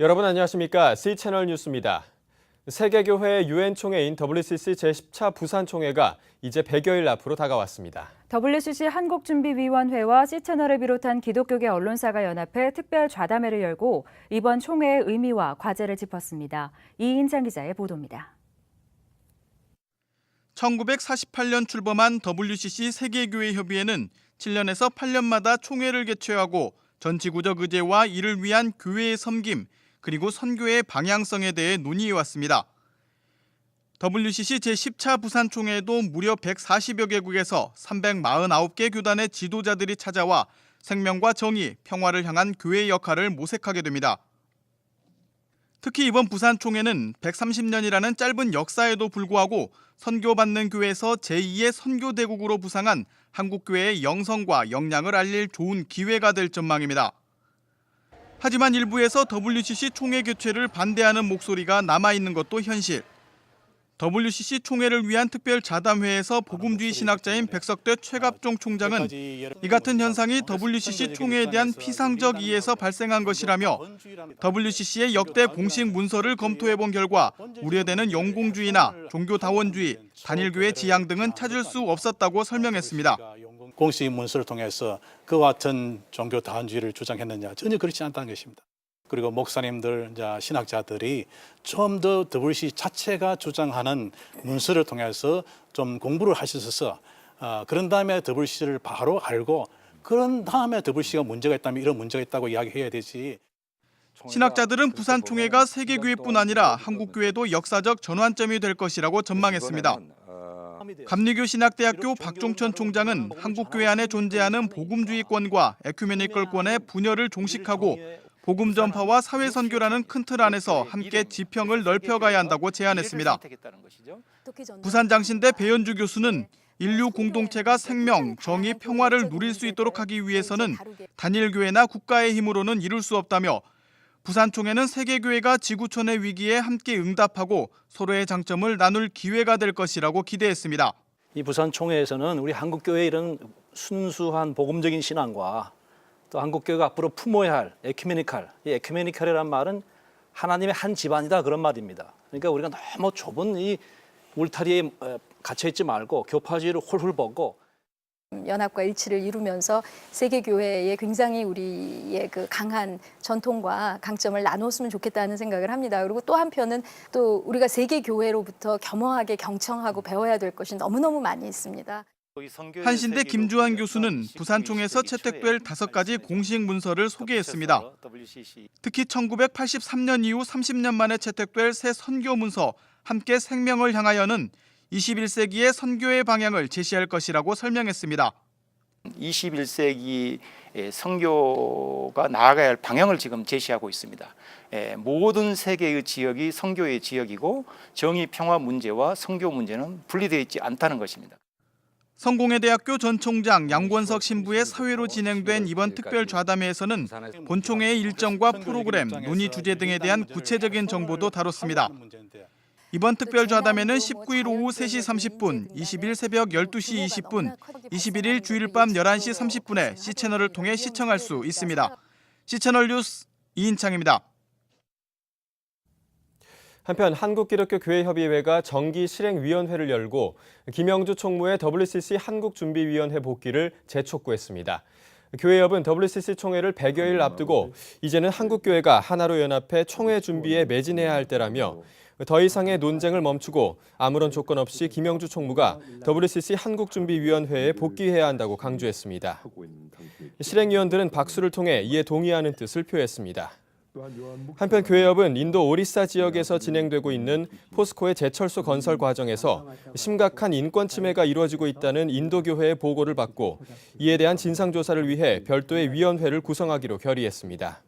여러분 안녕하십니까? C채널 뉴스입니다. 세계교회 유엔총회인 WCC 제10차 부산총회가 이제 100여일 앞으로 다가왔습니다. WCC 한국준비위원회와 C채널을 비롯한 기독교계 언론사가 연합해 특별 좌담회를 열고 이번 총회의 의미와 과제를 짚었습니다. 이인찬 기자의 보도입니다. 1948년 출범한 WCC 세계교회협의회는 7년에서 8년마다 총회를 개최하고 전 지구적 의제와 이를 위한 교회의 섬김, 그리고 선교의 방향성에 대해 논의해왔습니다. WCC 제10차 부산총회에도 무려 140여 개국에서 349개 교단의 지도자들이 찾아와 생명과 정의, 평화를 향한 교회의 역할을 모색하게 됩니다. 특히 이번 부산총회는 130년이라는 짧은 역사에도 불구하고 선교받는 교회에서 제2의 선교대국으로 부상한 한국교회의 영성과 역량을 알릴 좋은 기회가 될 전망입니다. 하지만 일부에서 WCC 총회 개최를 반대하는 목소리가 남아있는 것도 현실. WCC 총회를 위한 특별 자담회에서 복음주의 신학자인 백석대 최갑종 총장은 이 같은 현상이 WCC 총회에 대한 피상적 이해에서 발생한 것이라며 WCC의 역대 공식 문서를 검토해본 결과 우려되는 영공주의나 종교다원주의, 단일교회 지향 등은 찾을 수 없었다고 설명했습니다. 공식 문서를 통해서 그와 같은 종교다원주의를 주장했느냐, 전혀 그렇지 않다는 것입니다. 그리고 목사님들, 신학자들이 좀 더 WCC 자체가 주장하는 문서를 통해서 좀 공부를 하셔서 그런 다음에 WCC를 바로 알고 그런 다음에 WCC가 문제가 있다면 이런 문제가 있다고 이야기해야 되지. 신학자들은 부산총회가 세계교회뿐 아니라 한국교회도 역사적 전환점이 될 것이라고 전망했습니다. 감리교 신학대학교 박종천 총장은 한국교회 안에 존재하는 복음주의권과 에큐메니컬권의 분열을 종식하고 복음 전파와 사회 선교라는 큰 틀 안에서 함께 지평을 넓혀가야 한다고 제안했습니다. 부산장신대 배현주 교수는 인류 공동체가 생명, 정의, 평화를 누릴 수 있도록 하기 위해서는 단일교회나 국가의 힘으로는 이룰 수 없다며 부산총회는 세계교회가 지구촌의 위기에 함께 응답하고 서로의 장점을 나눌 기회가 될 것이라고 기대했습니다. 이 부산총회에서는 우리 한국교회의 이런 순수한 복음적인 신앙과 또 한국교회가 앞으로 품어야 할 에큐메니칼, 이 에큐메니칼이라는 말은 하나님의 한 집안이다 그런 말입니다. 그러니까 우리가 너무 좁은 이 울타리에 갇혀있지 말고 교파주의를 홀훌 벗고 연합과 일치를 이루면서 세계교회의 굉장히 우리의 그 강한 전통과 강점을 나눴으면 좋겠다는 생각을 합니다. 그리고 또 한편은 또 우리가 세계교회로부터 겸허하게 경청하고 배워야 될 것이 너무너무 많이 있습니다. 한신대 김주환 교수는 부산총회에서 채택될 5가지 공식 문서를 소개했습니다. 특히 1983년 이후 30년 만에 채택될 새 선교 문서 함께 생명을 향하여는 21세기의 선교의 방향을 제시할 것이라고 설명했습니다. 21세기 선교가 나아가야 할 방향을 지금 제시하고 있습니다. 모든 세계의 지역이 선교의 지역이고 정의, 평화 문제와 선교 문제는 분리되어 있지 않다는 것입니다. 성공회대학교 전 총장 양권석 신부의 사회로 진행된 이번 특별 좌담회에서는 본총회의 일정과 프로그램, 논의 주제 등에 대한 구체적인 정보도 다뤘습니다. 이번 특별 좌담회는 19일 오후 3시 30분, 20일 새벽 12시 20분, 21일 주일 밤 11시 30분에 C채널을 통해 시청할 수 있습니다. C채널 뉴스 이인창입니다. 한편 한국기독교교회협의회가 정기실행위원회를 열고 김영주 총무의 WCC 한국준비위원회 복귀를 재촉구했습니다. 교회협은 WCC 총회를 100여일 앞두고 이제는 한국교회가 하나로 연합해 총회 준비에 매진해야 할 때라며 더 이상의 논쟁을 멈추고 아무런 조건 없이 김영주 총무가 WCC 한국준비위원회에 복귀해야 한다고 강조했습니다. 실행위원들은 박수를 통해 이에 동의하는 뜻을 표했습니다. 한편 교회협은 인도 오리사 지역에서 진행되고 있는 포스코의 제철소 건설 과정에서 심각한 인권 침해가 이루어지고 있다는 인도교회의 보고를 받고 이에 대한 진상조사를 위해 별도의 위원회를 구성하기로 결의했습니다.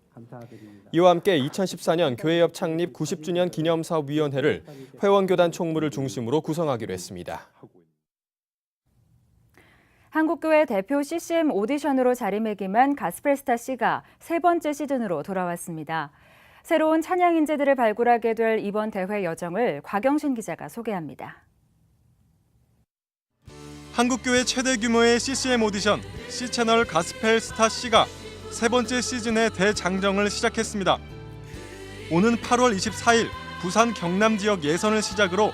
이와 함께 2014년 교회협 창립 90주년 기념사업위원회를 회원교단 총무를 중심으로 구성하기로 했습니다. 한국교회 대표 CCM 오디션으로 자리매김한 가스펠스타 C가 3번째 시즌으로 돌아왔습니다. 새로운 찬양 인재들을 발굴하게 될 이번 대회 여정을 곽영신 기자가 소개합니다. 한국교회 최대 규모의 CCM 오디션 C채널 가스펠 스타 C가 3번째 시즌의 대장정을 시작했습니다. 오는 8월 24일 부산 경남 지역 예선을 시작으로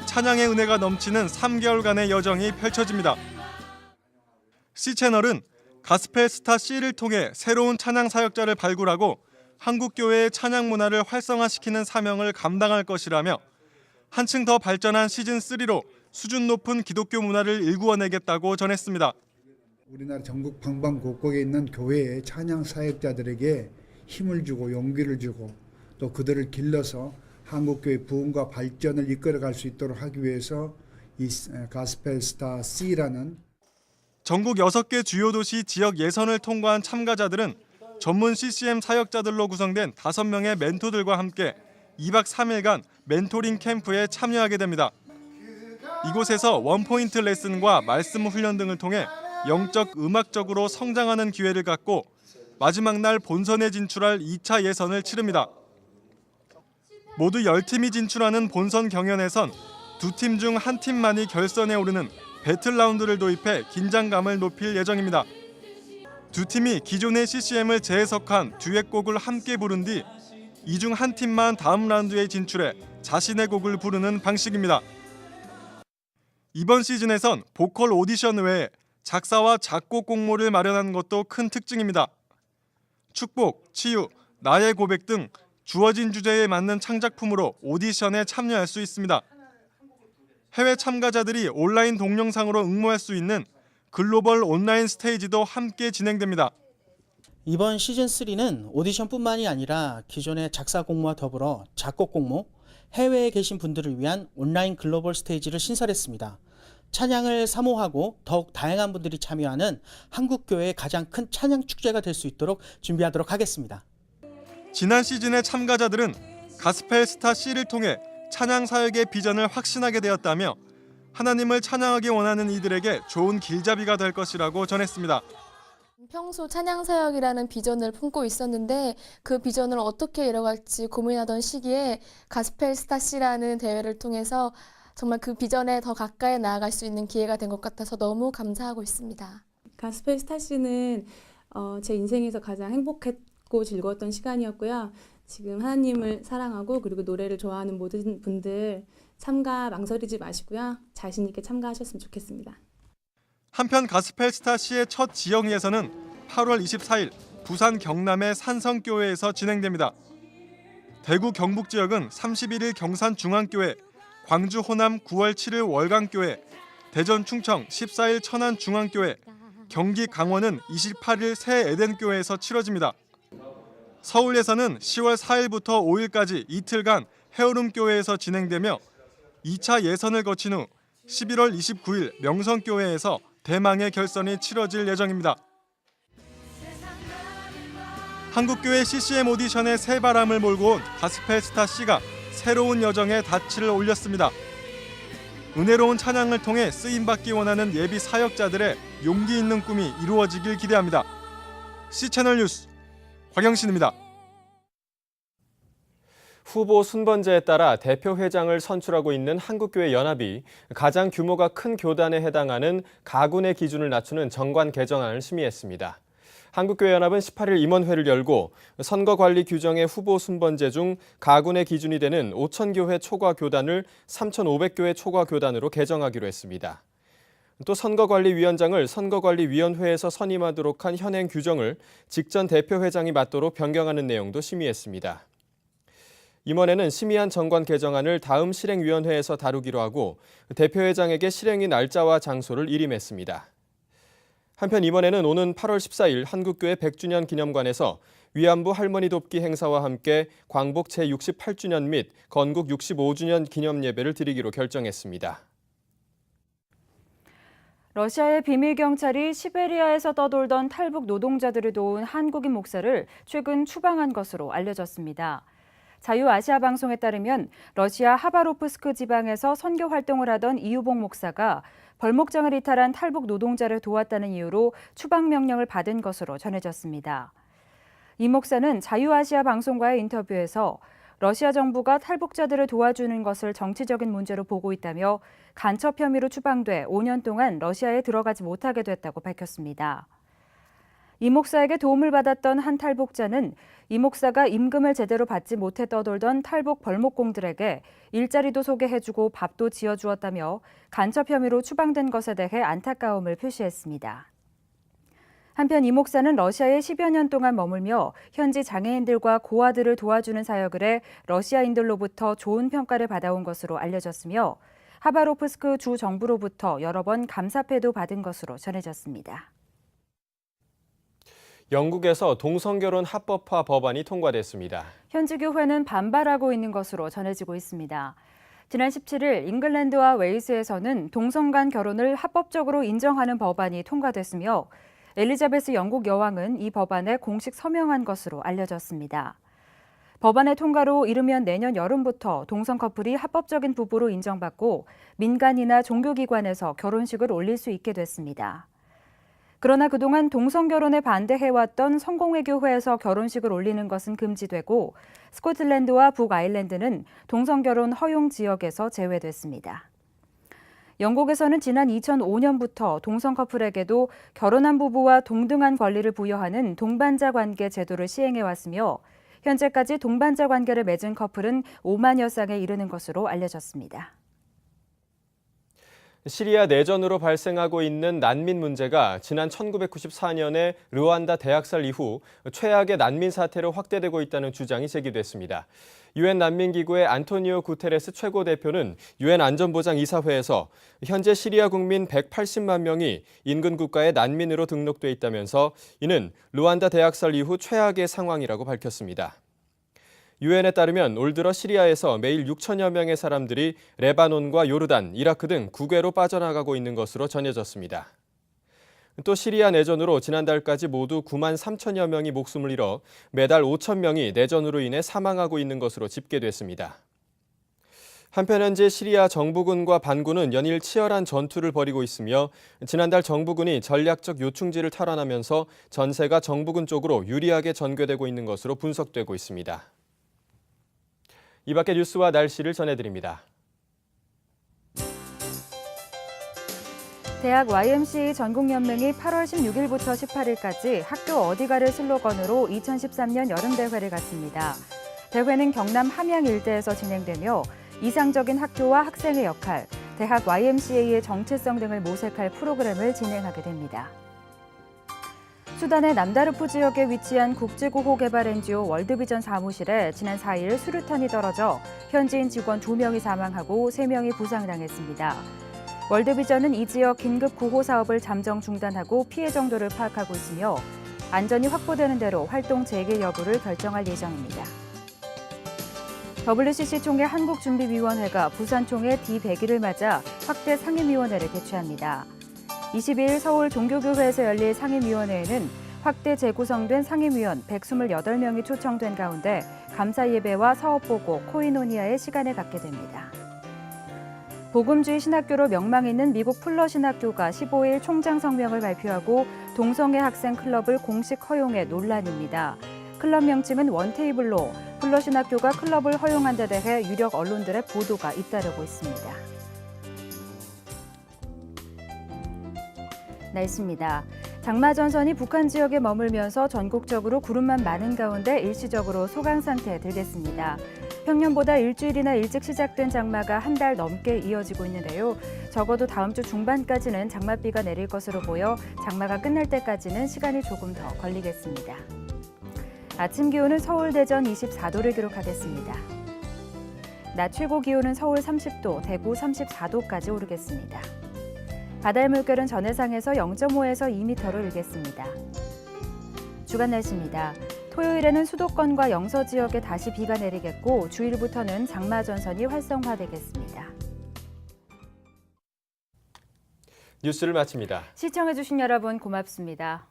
찬양의 은혜가 넘치는 3개월간의 여정이 펼쳐집니다. C채널은 가스펠 스타 C를 통해 새로운 찬양 사역자를 발굴하고 한국교회의 찬양 문화를 활성화시키는 사명을 감당할 것이라며 한층 더 발전한 시즌3로 수준 높은 기독교 문화를 일구어내겠다고 전했습니다. 우리나라 전국 방방곡곡에 있는 교회의 찬양 사역자들에게 힘을 주고 용기를 주고 또 그들을 길러서 한국교회 부흥과 발전을 이끌어갈 수 있도록 하기 위해서 이 가스펠 스타 C라는 전국 6개 주요 도시 지역 예선을 통과한 참가자들은 전문 CCM 사역자들로 구성된 5명의 멘토들과 함께 2박 3일간 멘토링 캠프에 참여하게 됩니다. 이곳에서 원포인트 레슨과 말씀 훈련 등을 통해 영적, 음악적으로 성장하는 기회를 갖고 마지막 날 본선에 진출할 2차 예선을 치릅니다. 모두 10팀이 진출하는 본선 경연에선 2팀 중 1팀만이 결선에 오르는 배틀 라운드를 도입해 긴장감을 높일 예정입니다. 2팀이 기존의 CCM을 재해석한 듀엣곡을 함께 부른 뒤 이 중 1팀만 다음 라운드에 진출해 자신의 곡을 부르는 방식입니다. 이번 시즌에선 보컬 오디션 외에 작사와 작곡 공모를 마련한 것도 큰 특징입니다. 축복, 치유, 나의 고백 등 주어진 주제에 맞는 창작품으로 오디션에 참여할 수 있습니다. 해외 참가자들이 온라인 동영상으로 응모할 수 있는 글로벌 온라인 스테이지도 함께 진행됩니다. 이번 시즌3는 오디션뿐만이 아니라 기존의 작사 공모와 더불어 작곡 공모, 해외에 계신 분들을 위한 온라인 글로벌 스테이지를 신설했습니다. 찬양을 사모하고 더욱 다양한 분들이 참여하는 한국교회의 가장 큰 찬양 축제가 될 수 있도록 준비하도록 하겠습니다. 지난 시즌의 참가자들은 가스펠 스타 C를 통해 찬양 사역의 비전을 확신하게 되었다며 하나님을 찬양하기 원하는 이들에게 좋은 길잡이가 될 것이라고 전했습니다. 평소 찬양 사역이라는 비전을 품고 있었는데 그 비전을 어떻게 이뤄갈지 고민하던 시기에 가스펠 스타 C라는 대회를 통해서 정말 그 비전에 더 가까이 나아갈 수 있는 기회가 된 것 같아서 너무 감사하고 있습니다. 가스펠 스타 C는 제 인생에서 가장 행복했고 즐거웠던 시간이었고요. 지금 하나님을 사랑하고 그리고 노래를 좋아하는 모든 분들 참가 망설이지 마시고요. 자신 있게 참가하셨으면 좋겠습니다. 한편 가스펠 스타 C의 첫 지역 예선은 8월 24일 부산 경남의 산성교회에서 진행됩니다. 대구 경북 지역은 31일 경산중앙교회, 광주 호남 9월 7일 월강교회, 대전 충청 14일 천안중앙교회, 경기 강원은 28일 새 에덴교회에서 치러집니다. 서울에서는 10월 4일부터 5일까지 이틀간 해오름교회에서 진행되며 2차 예선을 거친 후 11월 29일 명성교회에서 대망의 결선이 치러질 예정입니다. 한국교회 CCM 오디션에 새바람을 몰고 온 가스펠 스타 C가 새로운 여정에 닻을 올렸습니다. 은혜로운 찬양을 통해 쓰임받기 원하는 예비 사역자들의 용기 있는 꿈이 이루어지길 기대합니다. C채널 뉴스 곽영신입니다. 후보 순번제에 따라 대표회장을 선출하고 있는 한국교회 연합이 가장 규모가 큰 교단에 해당하는 가군의 기준을 낮추는 정관 개정안을 심의했습니다. 한국교회 연합은 18일 임원회를 열고 선거관리 규정의 후보 순번제 중 가군의 기준이 되는 5,000교회 초과 교단을 3,500교회 초과 교단으로 개정하기로 했습니다. 또 선거관리위원장을 선거관리위원회에서 선임하도록 한 현행 규정을 직전 대표회장이 맡도록 변경하는 내용도 심의했습니다. 임원회는 심의한 정관 개정안을 다음 실행위원회에서 다루기로 하고 대표회장에게 실행의 날짜와 장소를 일임했습니다. 한편 임원회는 오는 8월 14일 한국교회 100주년 기념관에서 위안부 할머니 돕기 행사와 함께 광복 제68주년 및 건국 65주년 기념 예배를 드리기로 결정했습니다. 러시아의 비밀경찰이 시베리아에서 떠돌던 탈북 노동자들을 도운 한국인 목사를 최근 추방한 것으로 알려졌습니다. 자유아시아 방송에 따르면 러시아 하바로프스크 지방에서 선교 활동을 하던 이유복 목사가 벌목장을 이탈한 탈북 노동자를 도왔다는 이유로 추방 명령을 받은 것으로 전해졌습니다. 이 목사는 자유아시아 방송과의 인터뷰에서 러시아 정부가 탈북자들을 도와주는 것을 정치적인 문제로 보고 있다며 간첩 혐의로 추방돼 5년 동안 러시아에 들어가지 못하게 됐다고 밝혔습니다. 이 목사에게 도움을 받았던 한 탈북자는 이 목사가 임금을 제대로 받지 못해 떠돌던 탈북 벌목공들에게 일자리도 소개해주고 밥도 지어주었다며 간첩 혐의로 추방된 것에 대해 안타까움을 표시했습니다. 한편 이 목사는 러시아에 10여 년 동안 머물며 현지 장애인들과 고아들을 도와주는 사역을 해 러시아인들로부터 좋은 평가를 받아온 것으로 알려졌으며 하바로프스크 주 정부로부터 여러 번 감사패도 받은 것으로 전해졌습니다. 영국에서 동성결혼 합법화 법안이 통과됐습니다. 현지 교회는 반발하고 있는 것으로 전해지고 있습니다. 지난 17일 잉글랜드와 웨일스에서는 동성 간 결혼을 합법적으로 인정하는 법안이 통과됐으며 엘리자베스 영국 여왕은 이 법안에 공식 서명한 것으로 알려졌습니다. 법안의 통과로 이르면 내년 여름부터 동성 커플이 합법적인 부부로 인정받고 민간이나 종교기관에서 결혼식을 올릴 수 있게 됐습니다. 그러나 그동안 동성 결혼에 반대해왔던 성공회교회에서 결혼식을 올리는 것은 금지되고 스코틀랜드와 북아일랜드는 동성 결혼 허용 지역에서 제외됐습니다. 영국에서는 지난 2005년부터 동성 커플에게도 결혼한 부부와 동등한 권리를 부여하는 동반자 관계 제도를 시행해왔으며 현재까지 동반자 관계를 맺은 커플은 5만여 쌍에 이르는 것으로 알려졌습니다. 시리아 내전으로 발생하고 있는 난민 문제가 지난 1994년에 르완다 대학살 이후 최악의 난민 사태로 확대되고 있다는 주장이 제기됐습니다. 유엔 난민기구의 안토니오 구테레스 최고 대표는 유엔 안전보장이사회에서 현재 시리아 국민 180만 명이 인근 국가의 난민으로 등록돼 있다면서 이는 르완다 대학살 이후 최악의 상황이라고 밝혔습니다. 유엔에 따르면 올 들어 시리아에서 매일 6천여 명의 사람들이 레바논과 요르단, 이라크 등 국외로 빠져나가고 있는 것으로 전해졌습니다. 또 시리아 내전으로 지난달까지 모두 9만 3천여 명이 목숨을 잃어 매달 5천 명이 내전으로 인해 사망하고 있는 것으로 집계됐습니다. 한편 현재 시리아 정부군과 반군은 연일 치열한 전투를 벌이고 있으며 지난달 정부군이 전략적 요충지를 탈환하면서 전세가 정부군 쪽으로 유리하게 전개되고 있는 것으로 분석되고 있습니다. 이 밖의 뉴스와 날씨를 전해드립니다. 대학 YMCA 전국연맹이 8월 16일부터 18일까지 학교 어디가를 슬로건으로 2013년 여름대회를 갖습니다. 대회는 경남 함양 일대에서 진행되며 이상적인 학교와 학생의 역할, 대학 YMCA의 정체성 등을 모색할 프로그램을 진행하게 됩니다. 수단의 남다르푸 지역에 위치한 국제구호 개발 NGO 월드비전 사무실에 지난 4일 수류탄이 떨어져 현지인 직원 2명이 사망하고 3명이 부상당했습니다. 월드비전은 이 지역 긴급 구호 사업을 잠정 중단하고 피해 정도를 파악하고 있으며 안전이 확보되는 대로 활동 재개 여부를 결정할 예정입니다. WCC 총회 한국준비위원회가 부산 총회 D100일을 맞아 확대 상임위원회를 개최합니다. 22일 서울 종교교회에서 열릴 상임위원회에는 확대 재구성된 상임위원 128명이 초청된 가운데 감사 예배와 사업보고, 코이노니아의 시간을 갖게 됩니다. 복음주의 신학교로 명망 있는 미국 풀러 신학교가 15일 총장 성명을 발표하고 동성애 학생 클럽을 공식 허용해 논란입니다. 클럽 명칭은 원테이블로, 풀러 신학교가 클럽을 허용한 데 대해 유력 언론들의 보도가 잇따르고 있습니다. 날씨입니다. 장마전선이 북한 지역에 머물면서 전국적으로 구름만 많은 가운데 일시적으로 소강 상태에 들겠습니다. 평년보다 일주일이나 일찍 시작된 장마가 한 달 넘게 이어지고 있는데요. 적어도 다음 주 중반까지는 장맛비가 내릴 것으로 보여 장마가 끝날 때까지는 시간이 조금 더 걸리겠습니다. 아침 기온은 서울, 대전 24도를 기록하겠습니다. 낮 최고 기온은 서울 30도, 대구 34도까지 오르겠습니다. 바다의 물결은 전해상에서 0.5에서 2m로 일겠습니다. 주간 날씨입니다. 토요일에는 수도권과 영서 지역에 다시 비가 내리겠고 주일부터는 장마 전선이 활성화되겠습니다. 뉴스를 마칩니다. 시청해주신 여러분 고맙습니다.